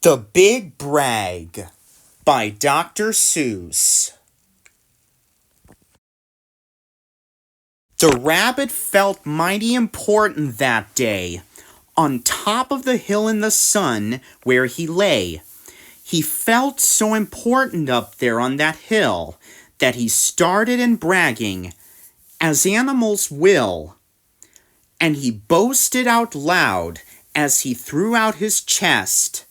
The Big Brag by Dr. Seuss. The rabbit felt mighty important that day, on top of the hill in the sun where he lay. He felt so important up there on that hill that he started in bragging, as animals will. And he boasted out loud as he threw out his chest,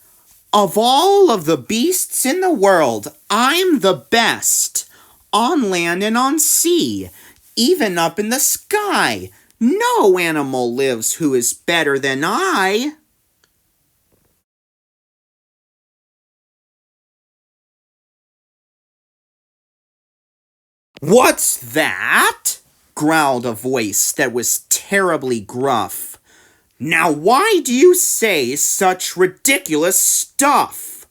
"Of all of the beasts in the world, I'm the best. On land and on sea, even up in the sky, no animal lives who is better than I." "What's that?" growled a voice that was terribly gruff. "Now why do you say such ridiculous stuff?"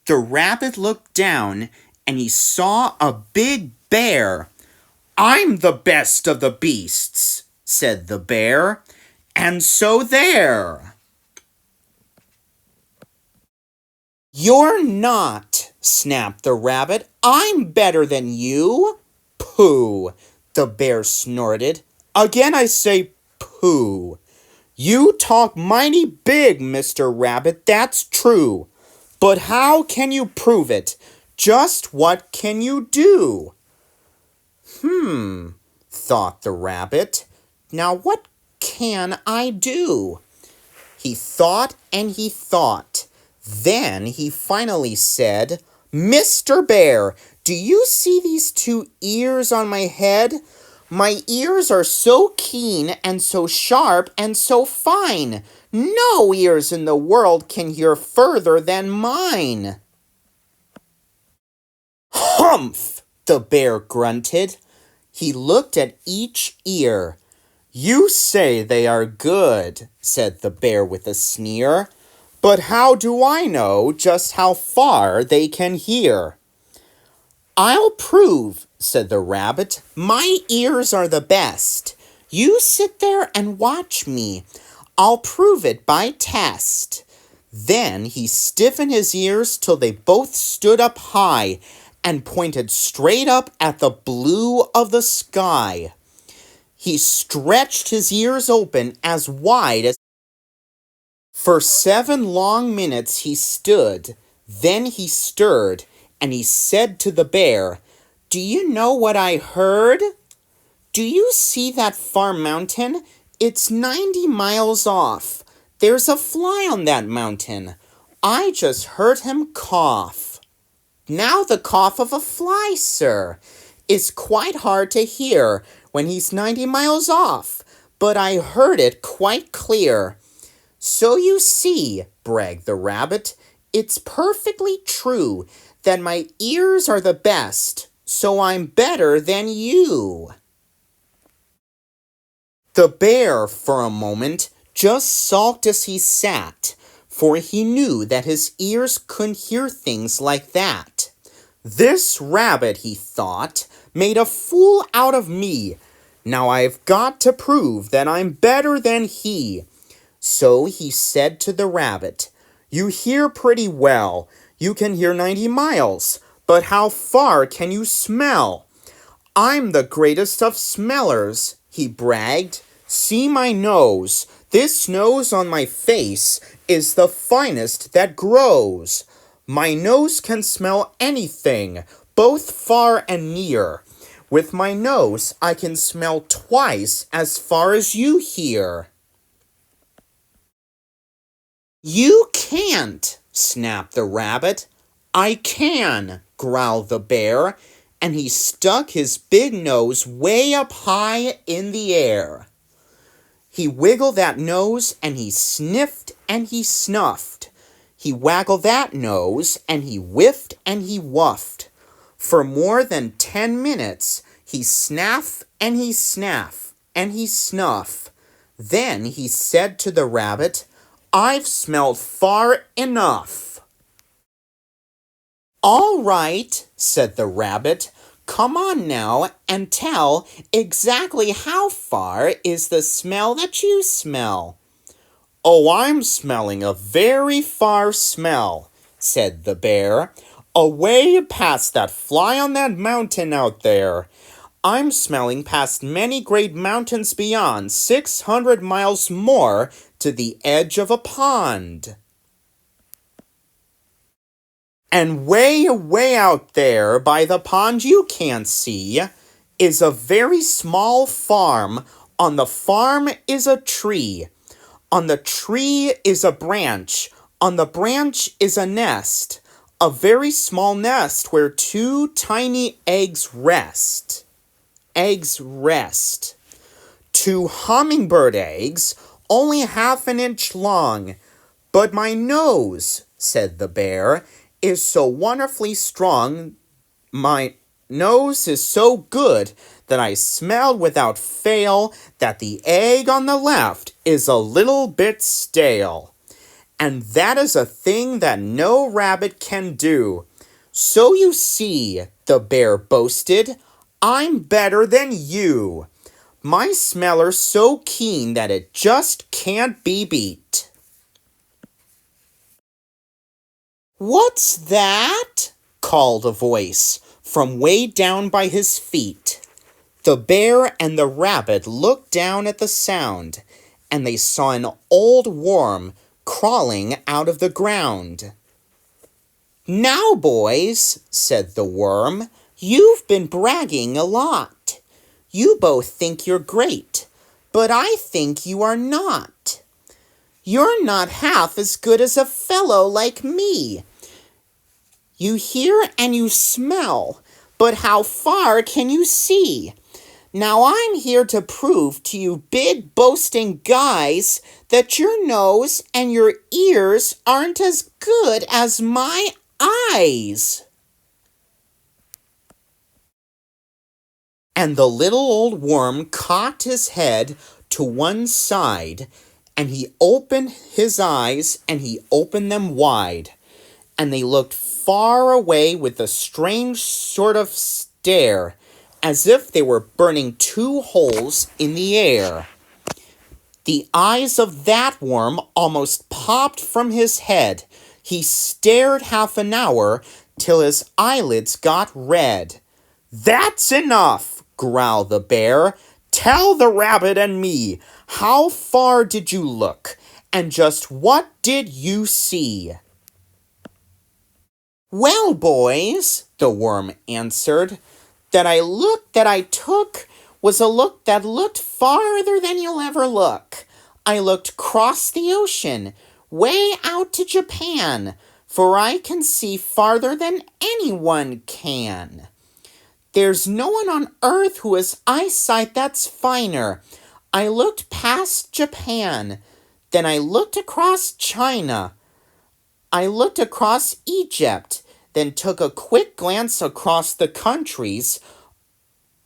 The rabbit looked down and he saw a big bear. "I'm the best of the beasts," said the bear, "and so there." "You're not," snapped the rabbit. "I'm better than you." "Pooh," the bear snorted. "Again I say pooh. You talk mighty big, Mr. Rabbit, that's true. But how can you prove it? Just what can you do?" Thought the rabbit. "Now what can I do?" He thought and he thought. Then he finally said, "Mr. Bear, do you see these two ears on my head? My ears are so keen and so sharp and so fine. No ears in the world can hear further than mine." "Humph!" the bear grunted. He looked at each ear. "You say they are good," said the bear with a sneer. "But how do I know just how far they can hear?" "I'll prove," said the rabbit. "My ears are the best. You sit there and watch me. I'll prove it by test." Then he stiffened his ears till they both stood up high and pointed straight up at the blue of the sky. He stretched his ears open as wide as... For 7 long minutes he stood. Then he stirred, and he said to the bear, "Do you know what I heard? Do you see that far mountain? It's 90 miles off. There's a fly on that mountain. I just heard him cough." "Now the cough of a fly, sir, is quite hard to hear when he's 90 miles off, but I heard it quite clear." "So you see," bragged the rabbit, "it's perfectly true that my ears are the best, so I'm better than you." The bear, for a moment, just sulked as he sat, for he knew that his ears couldn't hear things like that. "This rabbit," he thought, "made a fool out of me. Now I've got to prove that I'm better than he." So he said to the rabbit, "You hear pretty well. You can hear 90 miles. But how far can you smell?" "I'm the greatest of smellers," he bragged. "See my nose. This nose on my face is the finest that grows. My nose can smell anything, both far and near. With my nose, I can smell twice as far as you hear." "You can't," snapped the rabbit. "I can," growled the bear, and he stuck his big nose way up high in the air. He wiggled that nose, and he sniffed, and he snuffed. He waggled that nose, and he whiffed, and he wuffed. For more than 10 minutes, he snaff, and he snaff, and he snuff. Then he said to the rabbit, "I've smelled far enough." "All right," said the rabbit. "Come on now and tell exactly how far is the smell that you smell." "Oh, I'm smelling a very far smell," said the bear, "away past that fly on that mountain out there. I'm smelling past many great mountains beyond, 600 miles more to the edge of a pond. And way, way out there by the pond you can't see is a very small farm. On the farm is a tree. On the tree is a branch. On the branch is a nest. A very small nest where two tiny eggs rest. Eggs rest. Two hummingbird eggs, only half an inch long. But my nose, said the bear, is so wonderfully strong. My nose is so good that I smell without fail that the egg on the left is a little bit stale. And that is a thing that no rabbit can do. So you see, the bear boasted, I'm better than you. My smeller's so keen that it just can't be beat. What's that? Called a voice from way down by his feet. The bear and the rabbit looked down at the sound, and they saw an old worm crawling out of the ground. Now, boys, said the worm, you've been bragging a lot. You both think you're great, but I think you are not. You're not half as good as a fellow like me. You hear and you smell, but how far can you see? Now I'm here to prove to you big boasting guys that your nose and your ears aren't as good as my eyes. And the little old worm cocked his head to one side, and he opened his eyes, and he opened them wide, and they looked far away with a strange sort of stare, as if they were burning two holes in the air. The eyes of that worm almost popped from his head. He stared half an hour till his eyelids got red. That's enough, growled the bear. Tell the rabbit and me, how far did you look, and just what did you see? Well, boys, the worm answered, that I took was a look that looked farther than you'll ever look. I looked across the ocean, way out to Japan, for I can see farther than anyone can. There's no one on earth who has eyesight that's finer. I looked past Japan, then I looked across China. I looked across Egypt, then took a quick glance across the countries,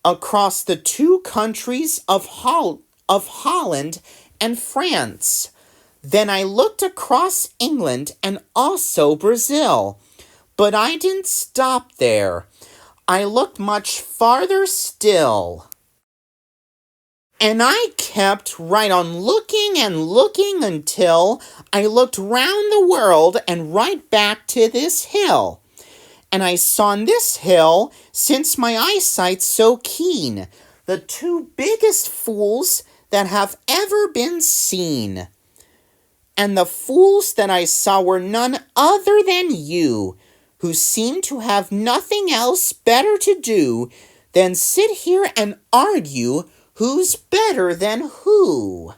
across the two countries of Holland and France. Then I looked across England and also Brazil. But I didn't stop there. I looked much farther still. And I kept right on looking and looking until I looked round the world and right back to this hill. And I saw on this hill, since my eyesight's so keen, the two biggest fools that have ever been seen. And the fools that I saw were none other than you, who seem to have nothing else better to do than sit here and argue who's better than who.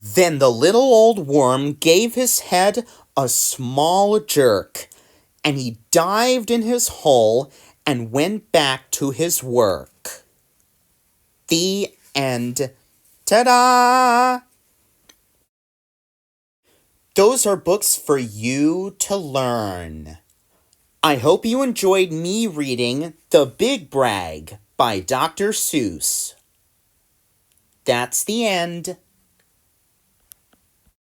Then the little old worm gave his head a small jerk, and he dived in his hole and went back to his work. The end. Ta-da! Those are books for you to learn. I hope you enjoyed me reading The Big Brag by Dr. Seuss. That's the end.